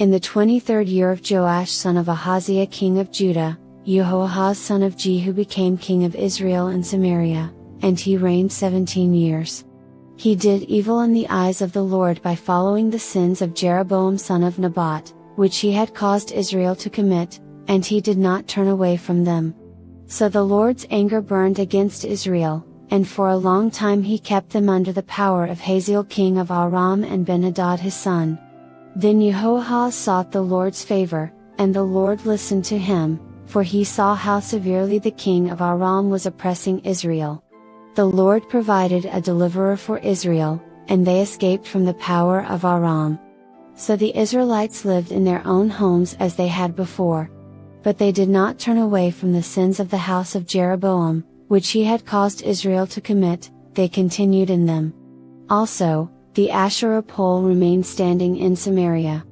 In the 23rd year of Joash son of Ahaziah king of Judah, Jehoahaz son of Jehu became king of Israel in Samaria, and he reigned 17 years. He did evil in the eyes of the Lord by following the sins of Jeroboam son of Nebat, which he had caused Israel to commit, and he did not turn away from them. So the Lord's anger burned against Israel, and for a long time he kept them under the power of Hazael king of Aram and Ben-Hadad his son. Then Jehoahaz sought the Lord's favor, and the Lord listened to him, for he saw how severely the king of Aram was oppressing Israel. The Lord provided a deliverer for Israel, and they escaped from the power of Aram. So the Israelites lived in their own homes as they had before. But they did not turn away from the sins of the house of Jeroboam, which he had caused Israel to commit, they continued in them. Also, the Asherah pole remained standing in Samaria.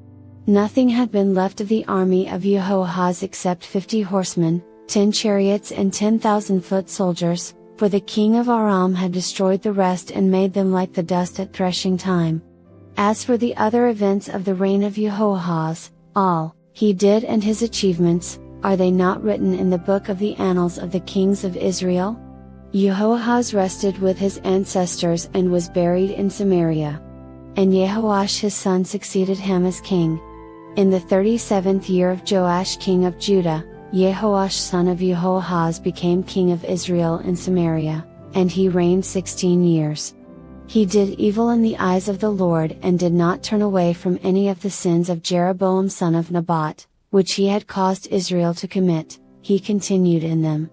Nothing had been left of the army of Jehoahaz except 50 horsemen, 10 chariots and 10,000 foot soldiers, for the king of Aram had destroyed the rest and made them like the dust at threshing time. As for the other events of the reign of Jehoahaz, all he did and his achievements, are they not written in the book of the annals of the kings of Israel? Jehoahaz rested with his ancestors and was buried in Samaria. And Jehoash his son succeeded him as king. In the 37th year of Joash king of Judah, Jehoash son of Jehoahaz became king of Israel in Samaria, and he reigned 16 years. He did evil in the eyes of the Lord and did not turn away from any of the sins of Jeroboam son of Nebat, which he had caused Israel to commit, he continued in them.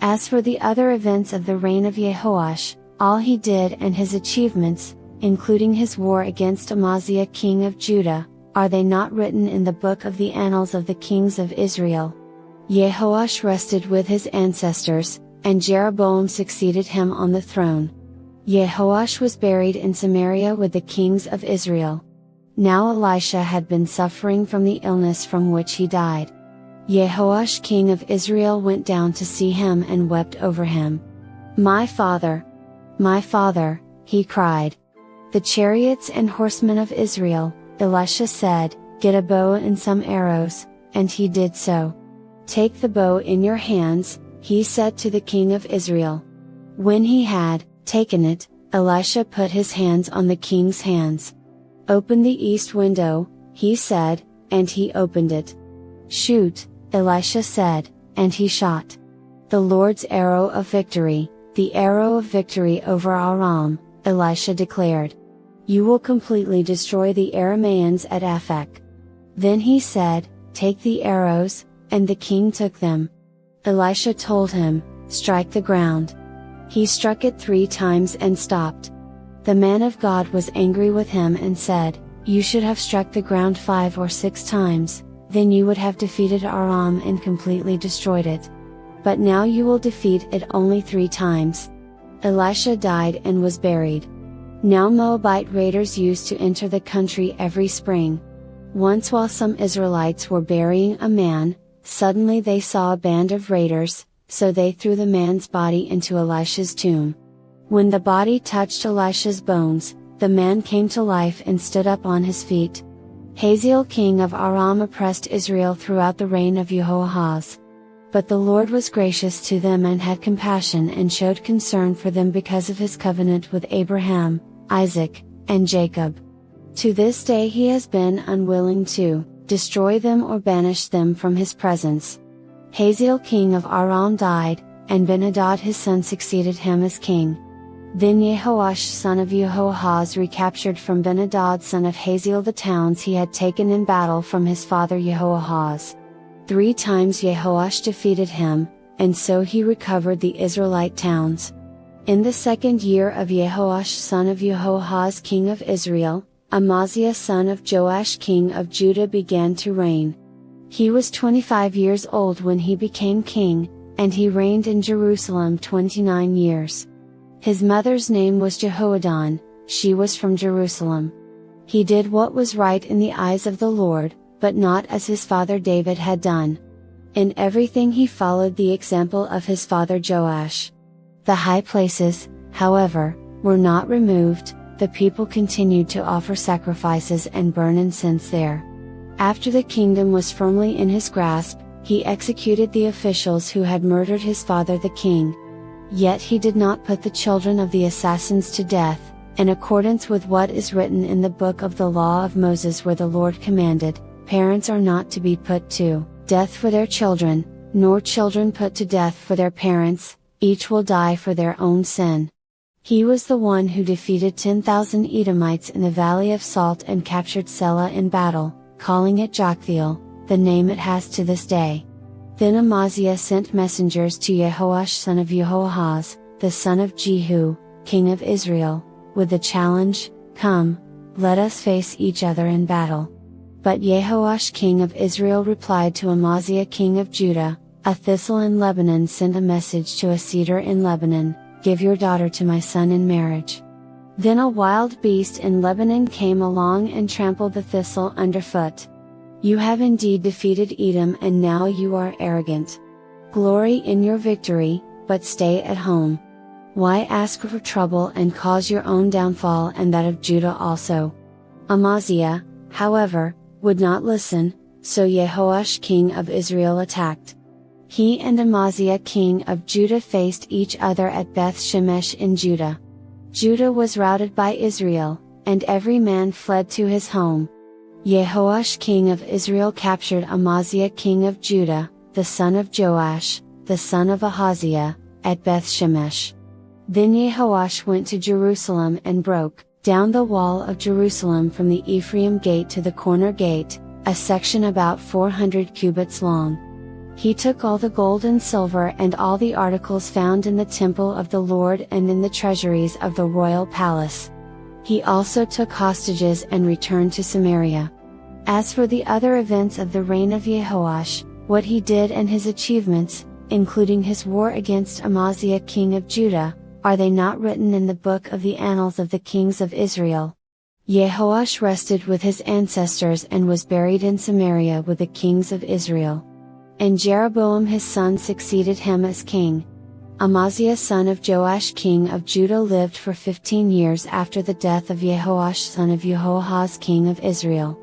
As for the other events of the reign of Jehoash, all he did and his achievements, including his war against Amaziah king of Judah, are they not written in the book of the annals of the kings of Israel? Jehoash rested with his ancestors, and Jeroboam succeeded him on the throne. Jehoash was buried in Samaria with the kings of Israel. Now Elisha had been suffering from the illness from which he died. Jehoash king of Israel went down to see him and wept over him. My father! My father!" he cried. "The chariots and horsemen of Israel," Elisha said, "get a bow and some arrows," and he did so. "Take the bow in your hands," he said to the king of Israel. When he had taken it, Elisha put his hands on the king's hands. "Open the east window," he said, and he opened it. "Shoot," Elisha said, and he shot. "The Lord's arrow of victory, the arrow of victory over Aram," Elisha declared. "You will completely destroy the Arameans at Aphek." Then he said, "Take the arrows," and the king took them. Elisha told him, "Strike the ground." He struck it 3 times and stopped. The man of God was angry with him and said, "You should have struck the ground 5 or 6 times, then you would have defeated Aram and completely destroyed it. But now you will defeat it only 3 times. Elisha died and was buried. Now Moabite raiders used to enter the country every spring. Once while some Israelites were burying a man, suddenly they saw a band of raiders, so they threw the man's body into Elisha's tomb. When the body touched Elisha's bones, the man came to life and stood up on his feet. Hazael king of Aram oppressed Israel throughout the reign of Jehoahaz. But the Lord was gracious to them and had compassion and showed concern for them because of his covenant with Abraham, Isaac, and Jacob. To this day he has been unwilling to destroy them or banish them from his presence. Hazael king of Aram died, and Ben-Hadad his son succeeded him as king. Then Jehoash son of Jehoahaz recaptured from Ben-Hadad son of Hazael the towns he had taken in battle from his father Jehoahaz. 3 times Jehoash defeated him, and so he recovered the Israelite towns. In the 2nd year of Jehoash son of Jehoahaz king of Israel, Amaziah son of Joash king of Judah began to reign. He was 25 years old when he became king, and he reigned in Jerusalem 29 years. His mother's name was Jehoaddan, she was from Jerusalem. He did what was right in the eyes of the Lord, but not as his father David had done. In everything he followed the example of his father Joash. The high places, however, were not removed, the people continued to offer sacrifices and burn incense there. After the kingdom was firmly in his grasp, he executed the officials who had murdered his father the king. Yet he did not put the children of the assassins to death, in accordance with what is written in the book of the law of Moses, where the Lord commanded, "Parents are not to be put to death for their children, nor children put to death for their parents, each will die for their own sin." He was the one who defeated 10,000 Edomites in the Valley of Salt and captured Selah in battle, calling it Joktheel, the name it has to this day. Then Amaziah sent messengers to Jehoash son of Jehoahaz, the son of Jehu, king of Israel, with the challenge, "Come, let us face each other in battle." But Jehoash king of Israel replied to Amaziah king of Judah, "A thistle in Lebanon sent a message to a cedar in Lebanon, 'Give your daughter to my son in marriage.' Then a wild beast in Lebanon came along and trampled the thistle underfoot. You have indeed defeated Edom, and now you are arrogant. Glory in your victory, but stay at home. Why ask for trouble and cause your own downfall and that of Judah also?" Amaziah, however, would not listen, so Jehoash king of Israel attacked. He and Amaziah king of Judah faced each other at Beth Shemesh in Judah. Judah was routed by Israel, and every man fled to his home. Jehoash king of Israel captured Amaziah king of Judah, the son of Joash, the son of Ahaziah, at Beth Shemesh. Then Jehoash went to Jerusalem and broke down the wall of Jerusalem from the Ephraim gate to the corner gate, a section about 400 cubits long. He took all the gold and silver and all the articles found in the temple of the Lord and in the treasuries of the royal palace. He also took hostages and returned to Samaria. As for the other events of the reign of Jehoash, what he did and his achievements, including his war against Amaziah king of Judah, are they not written in the book of the annals of the kings of Israel? Jehoash rested with his ancestors and was buried in Samaria with the kings of Israel. And Jeroboam his son succeeded him as king. Amaziah son of Joash king of Judah lived for 15 years after the death of Jehoash son of Jehoahaz king of Israel.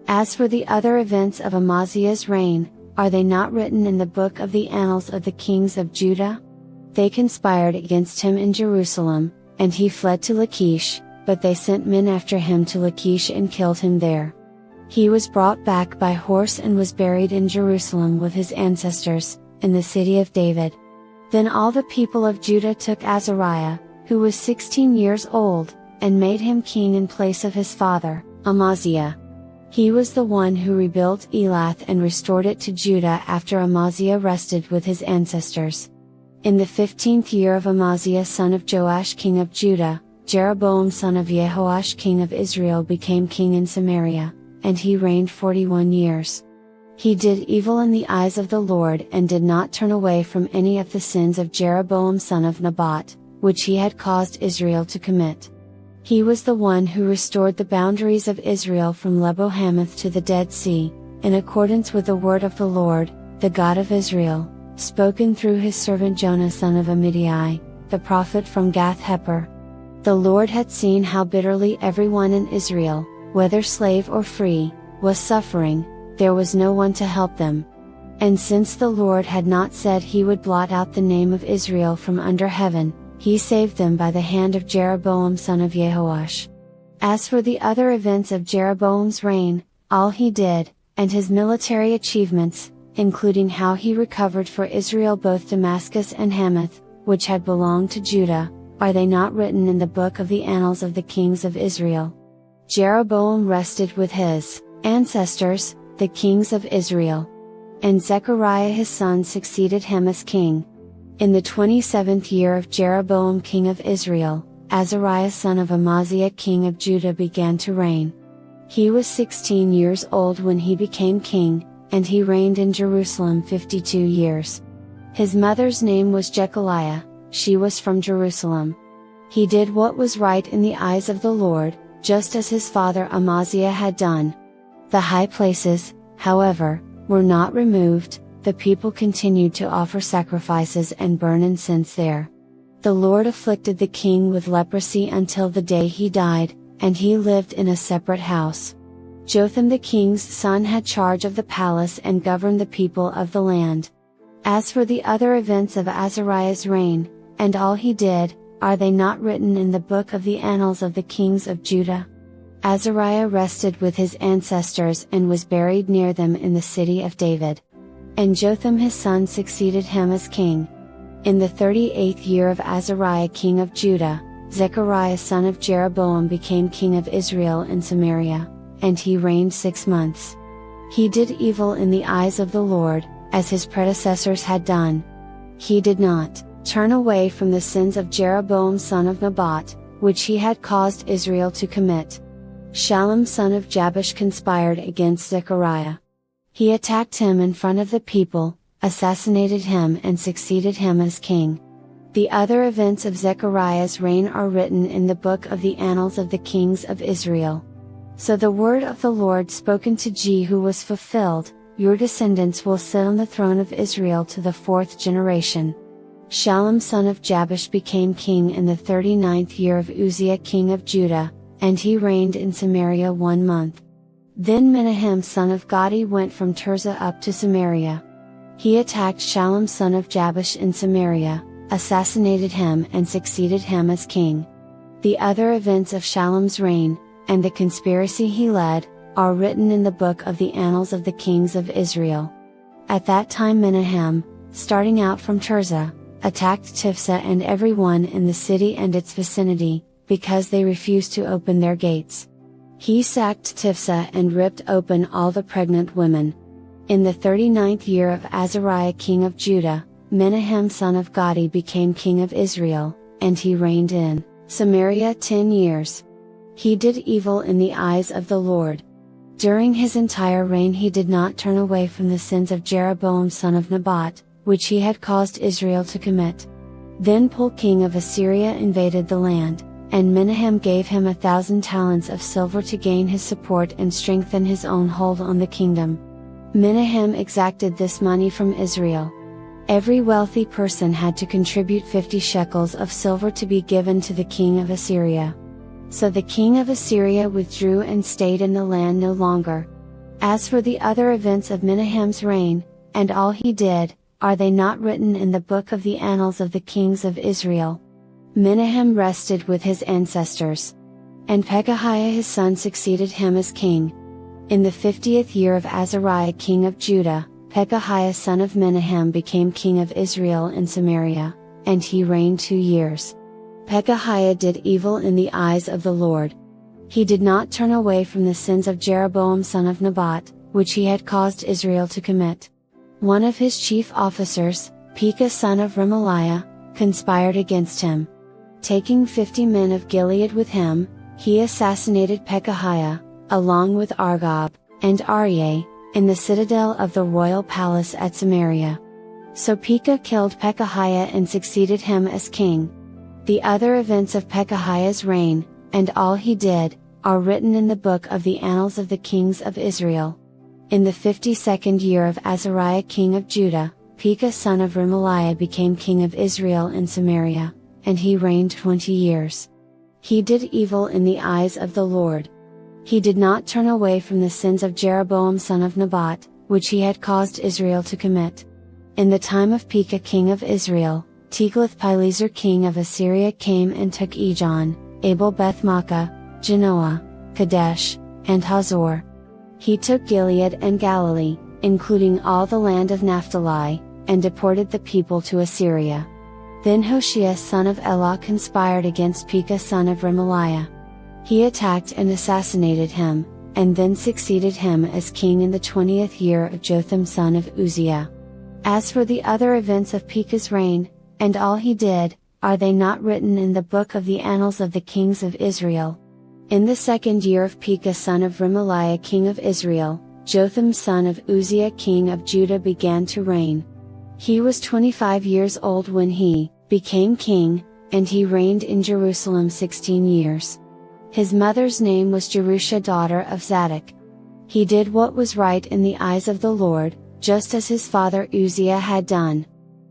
As for the other events of Amaziah's reign, are they not written in the book of the annals of the kings of Judah? They conspired against him in Jerusalem, and he fled to Lachish, but they sent men after him to Lachish and killed him there. He was brought back by horse and was buried in Jerusalem with his ancestors, in the city of David. Then all the people of Judah took Azariah, who was 16 years old, and made him king in place of his father, Amaziah. He was the one who rebuilt Elath and restored it to Judah after Amaziah rested with his ancestors. In the 15th year of Amaziah son of Joash king of Judah, Jeroboam son of Jehoash king of Israel became king in Samaria, and he reigned 41 years. He did evil in the eyes of the Lord and did not turn away from any of the sins of Jeroboam son of Nebat, which he had caused Israel to commit. He was the one who restored the boundaries of Israel from Lebo-Hamath to the Dead Sea, in accordance with the word of the Lord, the God of Israel, spoken through his servant Jonah son of Amittai, the prophet from Gath-hepher. The Lord had seen how bitterly everyone in Israel, whether slave or free, was suffering. There was no one to help them. And since the Lord had not said he would blot out the name of Israel from under heaven, he saved them by the hand of Jeroboam son of Jehoash. As for the other events of Jeroboam's reign, all he did, and his military achievements, including how he recovered for Israel both Damascus and Hamath, which had belonged to Judah, are they not written in the book of the annals of the kings of Israel? Jeroboam rested with his ancestors, the kings of Israel. And Zechariah his son succeeded him as king. In the 27th year of Jeroboam king of Israel, Azariah son of Amaziah king of Judah began to reign. He was 16 years old when he became king, and he reigned in Jerusalem 52 years. His mother's name was Jechaliah, she was from Jerusalem. He did what was right in the eyes of the Lord, just as his father Amaziah had done. The high places, however, were not removed, the people continued to offer sacrifices and burn incense there. The Lord afflicted the king with leprosy until the day he died, and he lived in a separate house. Jotham the king's son had charge of the palace and governed the people of the land. As for the other events of Azariah's reign, and all he did, are they not written in the book of the annals of the kings of Judah? Azariah rested with his ancestors and was buried near them in the city of David. And Jotham his son succeeded him as king. In the 38th year of Azariah king of Judah, Zechariah son of Jeroboam became king of Israel in Samaria, and he reigned 6 months. He did evil in the eyes of the Lord, as his predecessors had done. He did not turn away from the sins of Jeroboam son of Nebat, which he had caused Israel to commit. Shallum son of Jabesh conspired against Zechariah. He attacked him in front of the people, assassinated him and succeeded him as king. The other events of Zechariah's reign are written in the book of the annals of the kings of Israel. So the word of the Lord spoken to Jehu was fulfilled, your descendants will sit on the throne of Israel to the 4th generation. Shallum son of Jabesh became king in the 39th year of Uzziah king of Judah, and he reigned in Samaria 1 month. Then Menahem son of Gadi went from Tirzah up to Samaria. He attacked Shallum son of Jabesh in Samaria, assassinated him and succeeded him as king. The other events of Shallum's reign, and the conspiracy he led, are written in the book of the annals of the kings of Israel. At that time Menahem, starting out from Tirzah, attacked Tiphsah and everyone in the city and its vicinity, because they refused to open their gates. He sacked Tiphsah and ripped open all the pregnant women. In the 39th year of Azariah king of Judah, Menahem son of Gadi became king of Israel, and he reigned in Samaria 10 years. He did evil in the eyes of the Lord. During his entire reign he did not turn away from the sins of Jeroboam son of Nebat, which he had caused Israel to commit. Then Pul king of Assyria invaded the land, and Menahem gave him 1,000 talents of silver to gain his support and strengthen his own hold on the kingdom. Menahem exacted this money from Israel. Every wealthy person had to contribute 50 shekels of silver to be given to the king of Assyria. So the king of Assyria withdrew and stayed in the land no longer. As for the other events of Menahem's reign, and all he did, are they not written in the book of the annals of the kings of Israel? Menahem rested with his ancestors. And Pekahiah his son succeeded him as king. In the 50th year of Azariah king of Judah, Pekahiah son of Menahem became king of Israel in Samaria, and he reigned 2 years. Pekahiah did evil in the eyes of the Lord. He did not turn away from the sins of Jeroboam son of Nebat, which he had caused Israel to commit. One of his chief officers, Pekah son of Remaliah, conspired against him. Taking 50 men of Gilead with him, he assassinated Pekahiah, along with Argob, and Aryeh, in the citadel of the royal palace at Samaria. So Pekah killed Pekahiah and succeeded him as king. The other events of Pekahiah's reign, and all he did, are written in the book of the annals of the kings of Israel. In the 52nd year of Azariah king of Judah, Pekah son of Remaliah became king of Israel in Samaria, and he reigned 20 years. He did evil in the eyes of the Lord. He did not turn away from the sins of Jeroboam son of Nebat, which he had caused Israel to commit. In the time of Pekah king of Israel, Tiglath-Pileser king of Assyria came and took Ijon, Abel Beth-Maachah, Genoa, Kadesh, and Hazor. He took Gilead and Galilee, including all the land of Naphtali, and deported the people to Assyria. Then Hoshea son of Elah conspired against Pekah son of Remaliah. He attacked and assassinated him, and then succeeded him as king in the 20th year of Jotham son of Uzziah. As for the other events of Pekah's reign, and all he did, are they not written in the book of the annals of the kings of Israel? In the 2nd year of Pekah son of Remaliah king of Israel, Jotham son of Uzziah king of Judah began to reign. He was 25 years old when he became king, and he reigned in Jerusalem 16 years. His mother's name was Jerusha daughter of Zadok. He did what was right in the eyes of the Lord, just as his father Uzziah had done.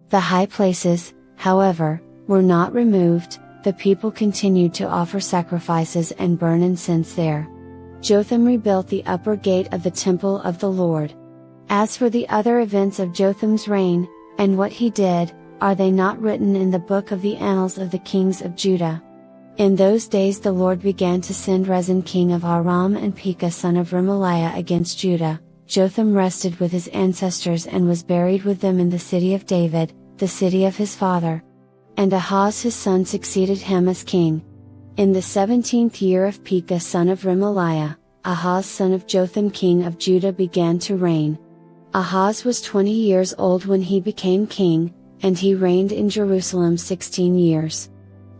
The high places, however, were not removed, the people continued to offer sacrifices and burn incense there. Jotham rebuilt the upper gate of the temple of the Lord. As for the other events of Jotham's reign, and what he did, are they not written in the book of the annals of the kings of Judah? In those days the Lord began to send Rezin king of Aram and Pekah son of Remaliah against Judah. Jotham rested with his ancestors and was buried with them in the city of David, the city of his father. And Ahaz his son succeeded him as king. In the 17th year of Pekah son of Remaliah, Ahaz son of Jotham king of Judah began to reign. Ahaz was 20 years old when he became king, and he reigned in Jerusalem 16 years.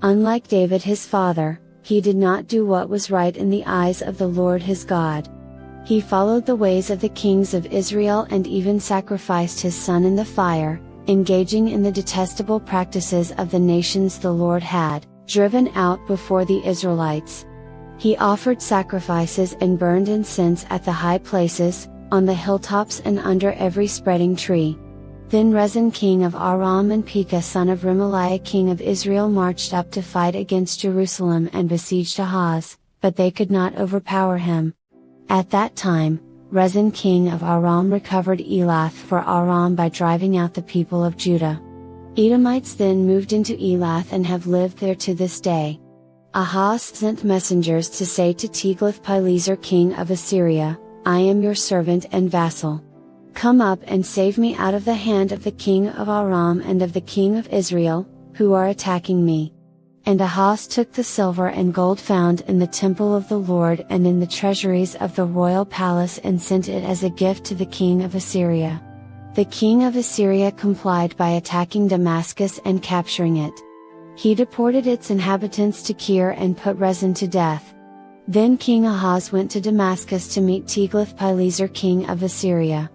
Unlike David his father, he did not do what was right in the eyes of the Lord his God. He followed the ways of the kings of Israel and even sacrificed his son in the fire, engaging in the detestable practices of the nations the Lord had driven out before the Israelites. He offered sacrifices and burned incense at the high places, on the hilltops and under every spreading tree. Then Rezin king of Aram and Pekah son of Remaliah king of Israel marched up to fight against Jerusalem and besieged Ahaz, but they could not overpower him. At that time, Rezin king of Aram recovered Elath for Aram by driving out the people of Judah. Edomites then moved into Elath and have lived there to this day. Ahaz sent messengers to say to Tiglath-Pileser king of Assyria, I am your servant and vassal. Come up and save me out of the hand of the king of Aram and of the king of Israel, who are attacking me. And Ahaz took the silver and gold found in the temple of the Lord and in the treasuries of the royal palace and sent it as a gift to the king of Assyria. The king of Assyria complied by attacking Damascus and capturing it. He deported its inhabitants to Kir and put Rezin to death. Then King Ahaz went to Damascus to meet Tiglath-Pileser king of Assyria.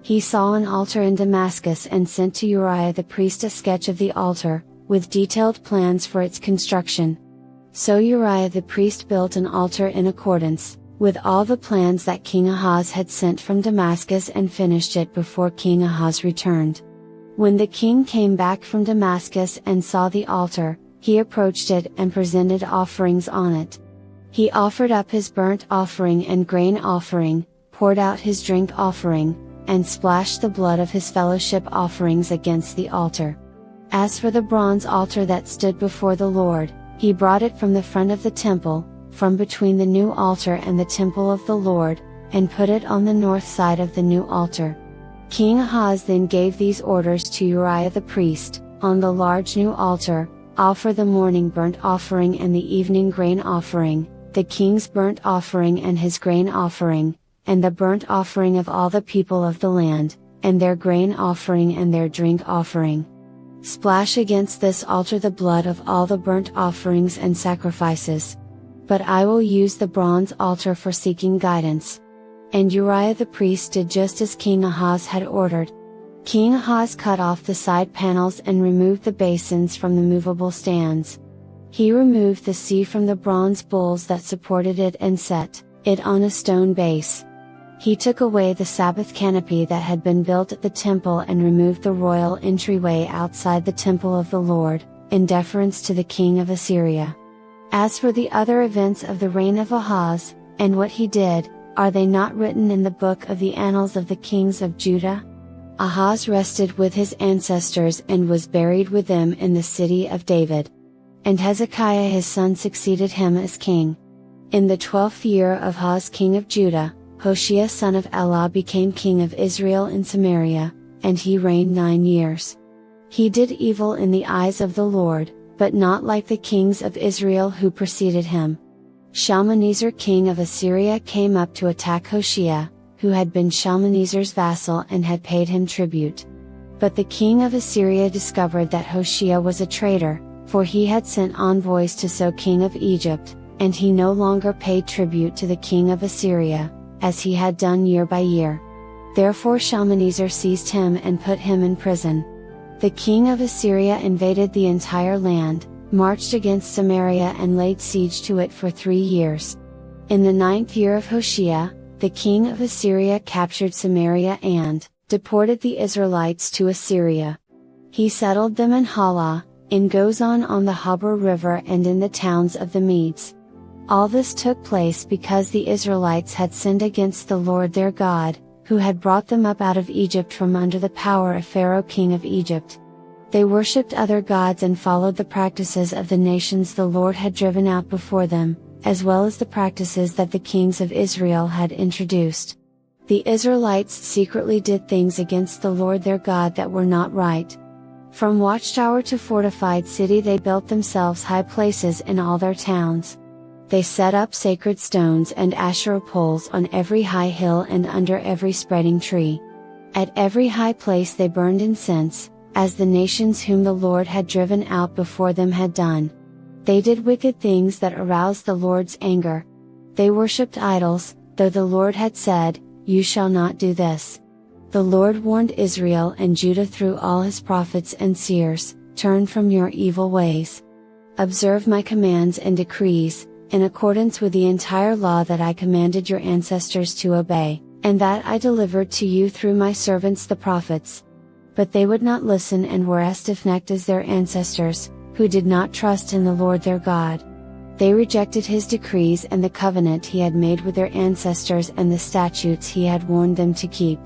He saw an altar in Damascus and sent to Uriah the priest a sketch of the altar, with detailed plans for its construction. So Uriah the priest built an altar in accordance with all the plans that King Ahaz had sent from Damascus and finished it before King Ahaz returned. When the king came back from Damascus and saw the altar, he approached it and presented offerings on it. He offered up his burnt offering and grain offering, poured out his drink offering, and splashed the blood of his fellowship offerings against the altar. As for the bronze altar that stood before the Lord, he brought it from the front of the temple, from between the new altar and the temple of the Lord, and put it on the north side of the new altar. King Ahaz then gave these orders to Uriah the priest, on the large new altar, offer the morning burnt offering and the evening grain offering, the king's burnt offering and his grain offering, and the burnt offering of all the people of the land, and their grain offering and their drink offering. Splash against this altar the blood of all the burnt offerings and sacrifices. But I will use the bronze altar for seeking guidance. And Uriah the priest did just as King Ahaz had ordered. King Ahaz cut off the side panels and removed the basins from the movable stands. He removed the sea from the bronze bowls that supported it and set it on a stone base. He took away the Sabbath canopy that had been built at the temple and removed the royal entryway outside the temple of the Lord, in deference to the king of Assyria. As for the other events of the reign of Ahaz, and what he did, are they not written in the book of the annals of the kings of Judah? Ahaz rested with his ancestors and was buried with them in the city of David. And Hezekiah his son succeeded him as king. In the 12th year of Ahaz king of Judah, Hoshea son of Elah became king of Israel in Samaria, and he reigned 9 years. He did evil in the eyes of the Lord, but not like the kings of Israel who preceded him. Shalmaneser king of Assyria came up to attack Hoshea, who had been Shalmaneser's vassal and had paid him tribute. But the king of Assyria discovered that Hoshea was a traitor, for he had sent envoys to So king of Egypt, and he no longer paid tribute to the king of Assyria, as he had done year by year. Therefore Shalmaneser seized him and put him in prison. The king of Assyria invaded the entire land, marched against Samaria and laid siege to it for 3 years. In the 9th year of Hoshea, the king of Assyria captured Samaria and deported the Israelites to Assyria. He settled them in Halah, in Gozan on the Habor River and in the towns of the Medes. All this took place because the Israelites had sinned against the Lord their God, who had brought them up out of Egypt from under the power of Pharaoh king of Egypt. They worshipped other gods and followed the practices of the nations the Lord had driven out before them, as well as the practices that the kings of Israel had introduced. The Israelites secretly did things against the Lord their God that were not right. From watchtower to fortified city they built themselves high places in all their towns. They set up sacred stones and Asherah poles on every high hill and under every spreading tree. At every high place they burned incense, as the nations whom the Lord had driven out before them had done. They did wicked things that aroused the Lord's anger. They worshipped idols, though the Lord had said, "You shall not do this." The Lord warned Israel and Judah through all his prophets and seers, "Turn from your evil ways. Observe my commands and decrees, in accordance with the entire law that I commanded your ancestors to obey, and that I delivered to you through my servants the prophets." But they would not listen and were as stiff-necked as their ancestors, who did not trust in the Lord their God. They rejected his decrees and the covenant he had made with their ancestors and the statutes he had warned them to keep.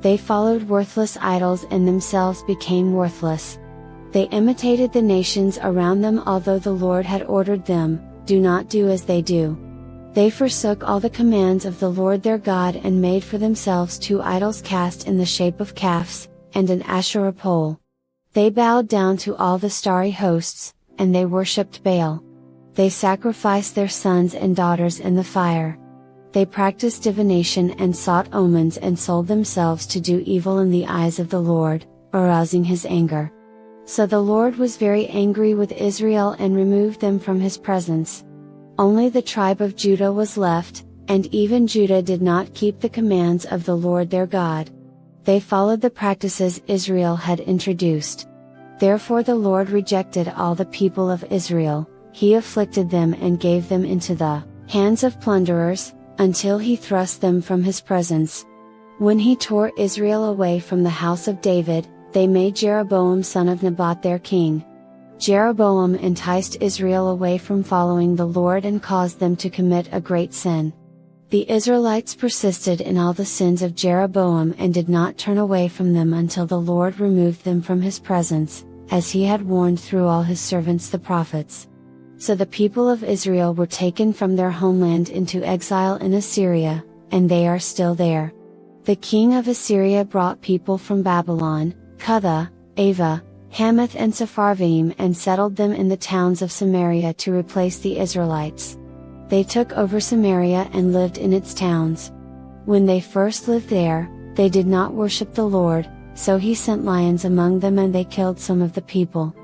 They followed worthless idols and themselves became worthless. They imitated the nations around them although the Lord had ordered them, "Do not do as they do." They forsook all the commands of the Lord their God and made for themselves 2 idols cast in the shape of calves, and an Asherah pole. They bowed down to all the starry hosts, and they worshipped Baal. They sacrificed their sons and daughters in the fire. They practiced divination and sought omens and sold themselves to do evil in the eyes of the Lord, arousing his anger. So the Lord was very angry with Israel and removed them from his presence. Only the tribe of Judah was left, and even Judah did not keep the commands of the Lord their God. They followed the practices Israel had introduced. Therefore the Lord rejected all the people of Israel, he afflicted them and gave them into the hands of plunderers, until he thrust them from his presence. When he tore Israel away from the house of David, they made Jeroboam son of Nebat their king. Jeroboam enticed Israel away from following the Lord and caused them to commit a great sin. The Israelites persisted in all the sins of Jeroboam and did not turn away from them until the Lord removed them from his presence, as he had warned through all his servants the prophets. So the people of Israel were taken from their homeland into exile in Assyria, and they are still there. The king of Assyria brought people from Babylon, Cutha, Ava, Hamath and Sepharvaim and settled them in the towns of Samaria to replace the Israelites. They took over Samaria and lived in its towns. When they first lived there, they did not worship the Lord, so he sent lions among them and they killed some of the people.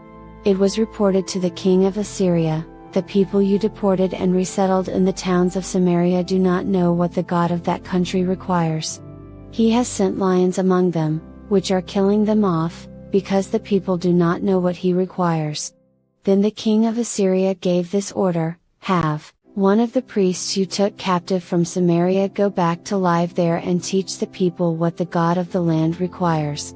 It was reported to the king of Assyria, "The people you deported and resettled in the towns of Samaria do not know what the God of that country requires. He has sent lions among them, which are killing them off, because the people do not know what he requires." Then the king of Assyria gave this order, "Have one of the priests you took captive from Samaria go back to live there and teach the people what the God of the land requires."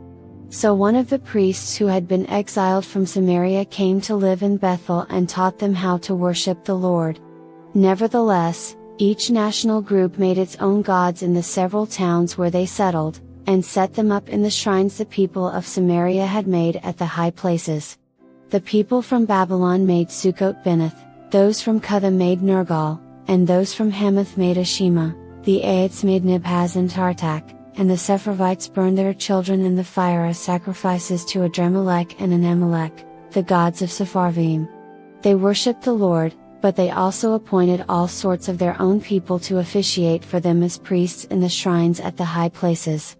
So one of the priests who had been exiled from Samaria came to live in Bethel and taught them how to worship the Lord. Nevertheless, each national group made its own gods in the several towns where they settled, and set them up in the shrines the people of Samaria had made at the high places. The people from Babylon made Sukkot-Benoth, those from Cutha made Nergal, and those from Hamath made Ashima, the Aites made Nibhaz and Tartak, and the Sepharvites burned their children in the fire as sacrifices to Adremelech and Anamelech, the gods of Sepharvaim. They worshipped the Lord, but they also appointed all sorts of their own people to officiate for them as priests in the shrines at the high places.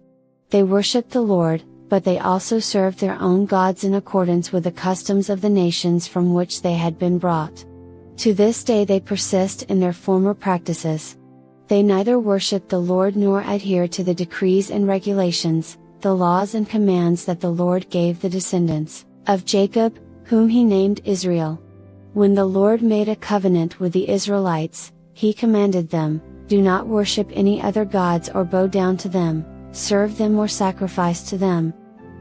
They worshipped the Lord, but they also served their own gods in accordance with the customs of the nations from which they had been brought. To this day they persist in their former practices. They neither worship the Lord nor adhere to the decrees and regulations, the laws and commands that the Lord gave the descendants of Jacob, whom he named Israel. When the Lord made a covenant with the Israelites, he commanded them, "Do not worship any other gods or bow down to them, serve them or sacrifice to them.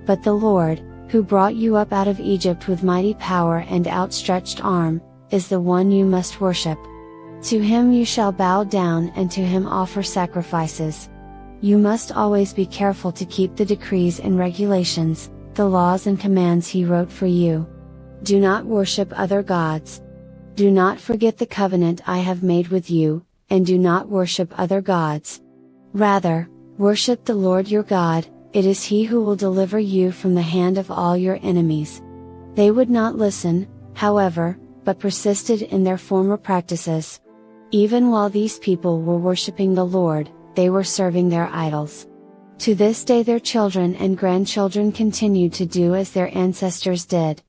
But the Lord, who brought you up out of Egypt with mighty power and outstretched arm, is the one you must worship." To him you shall bow down and to him offer sacrifices. You must always be careful to keep the decrees and regulations, the laws and commands he wrote for you. Do not worship other gods. Do not forget the covenant I have made with you, and do not worship other gods. Rather, worship the Lord your God, it is He who will deliver you from the hand of all your enemies. They would not listen, however, but persisted in their former practices. Even while these people were worshipping the Lord, they were serving their idols. To this day their children and grandchildren continue to do as their ancestors did.